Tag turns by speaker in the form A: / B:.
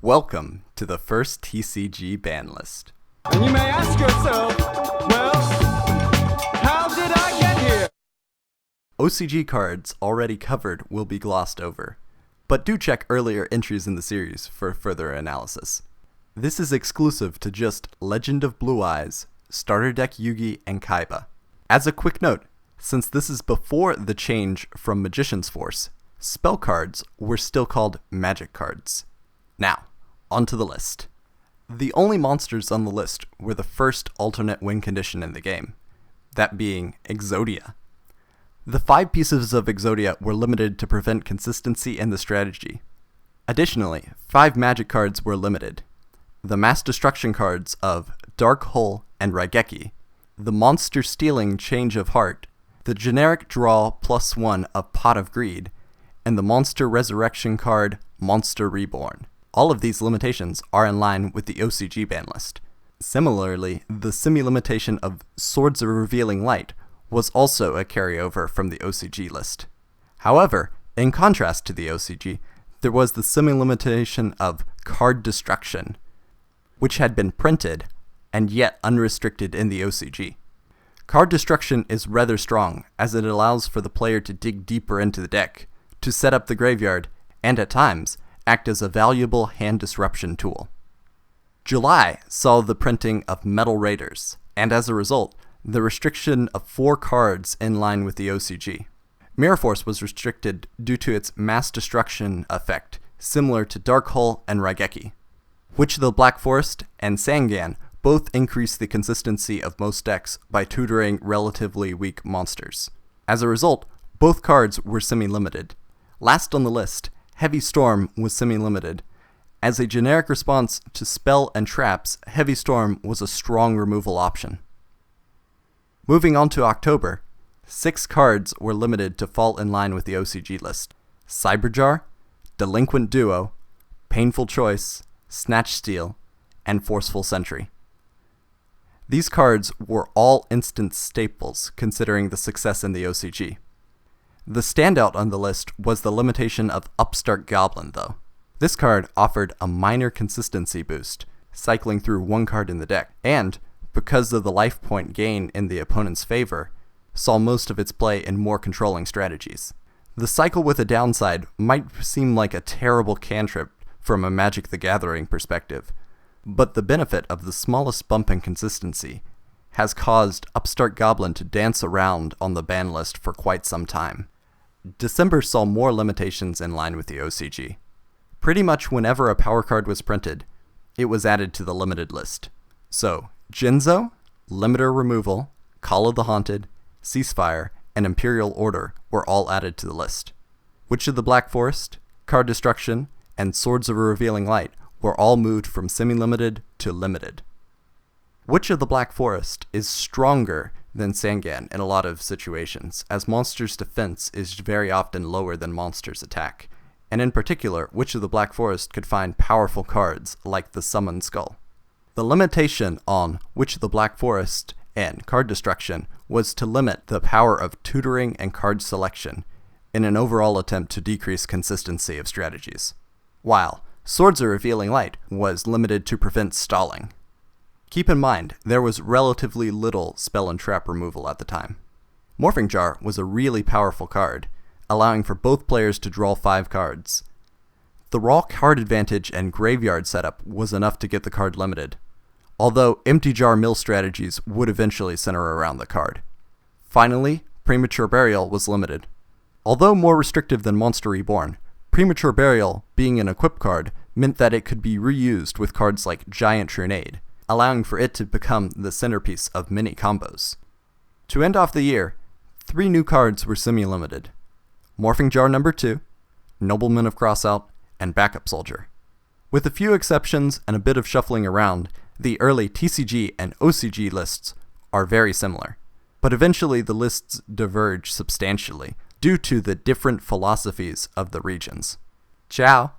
A: Welcome to the first TCG Banlist.
B: And you may ask yourself, well, how did I get here?
A: OCG cards already covered will be glossed over, but do check earlier entries in the series for further analysis. This is exclusive to just Legend of Blue Eyes, Starter Deck Yugi, and Kaiba. As a quick note, since this is before the change from Magician's Force, spell cards were still called magic cards. Now, onto the list. The only monsters on the list were the first alternate win condition in the game, that being Exodia. The 5 pieces of Exodia were limited to prevent consistency in the strategy. Additionally, 5 magic cards were limited. The mass destruction cards of Dark Hole and Raigeki, the monster stealing Change of Heart, the generic draw +1 of Pot of Greed, and the monster resurrection card Monster Reborn. All of these limitations are in line with the OCG ban list. Similarly, the semi-limitation of Swords of Revealing Light was also a carryover from the OCG list. However, in contrast to the OCG, there was the semi-limitation of Card Destruction, which had been printed and yet unrestricted in the OCG. Card Destruction is rather strong, as it allows for the player to dig deeper into the deck, to set up the graveyard, and at times, act as a valuable hand disruption tool. July saw the printing of Metal Raiders, and as a result, the restriction of 4 cards in line with the OCG. Mirror Force was restricted due to its mass destruction effect, similar to Dark Hole and Raigeki. Witch of the Black Forest and Sangan both increase the consistency of most decks by tutoring relatively weak monsters. As a result, both cards were semi-limited. Last on the list, Heavy Storm was semi-limited. As a generic response to spell and traps, Heavy Storm was a strong removal option. Moving on to October, 6 cards were limited to fall in line with the OCG list: Cyberjar, Delinquent Duo, Painful Choice, Snatch Steal, and Forceful Sentry. These cards were all instant staples considering the success in the OCG. The standout on the list was the limitation of Upstart Goblin, though. This card offered a minor consistency boost, cycling through 1 card in the deck, and, because of the life point gain in the opponent's favor, saw most of its play in more controlling strategies. The cycle with a downside might seem like a terrible cantrip from a Magic the Gathering perspective, but the benefit of the smallest bump in consistency has caused Upstart Goblin to dance around on the ban list for quite some time. December saw more limitations in line with the OCG. Pretty much whenever a power card was printed, it was added to the limited list. So, Jinzo, Limiter Removal, Call of the Haunted, Ceasefire, and Imperial Order were all added to the list. Witch of the Black Forest, Card Destruction, and Swords of Revealing Light were all moved from semi-limited to limited. Witch of the Black Forest is stronger than Sangan in a lot of situations, as monsters' defense is very often lower than monsters' attack, and in particular, Witch of the Black Forest could find powerful cards like the Summon Skull. The limitation on Witch of the Black Forest and Card Destruction was to limit the power of tutoring and card selection in an overall attempt to decrease consistency of strategies, while Swords of Revealing Light was limited to prevent stalling. Keep in mind, there was relatively little spell and trap removal at the time. Morphing Jar was a really powerful card, allowing for both players to draw 5 cards. The raw card advantage and graveyard setup was enough to get the card limited, although empty jar mill strategies would eventually center around the card. Finally, Premature Burial was limited. Although more restrictive than Monster Reborn, Premature Burial, being an equip card, meant that it could be reused with cards like Giant Trinade, allowing for it to become the centerpiece of many combos. To end off the year, 3 new cards were semi-limited: Morphing Jar number 2, Nobleman of Crossout, and Backup Soldier. With a few exceptions and a bit of shuffling around, the early TCG and OCG lists are very similar, but eventually the lists diverge substantially due to the different philosophies of the regions. Ciao!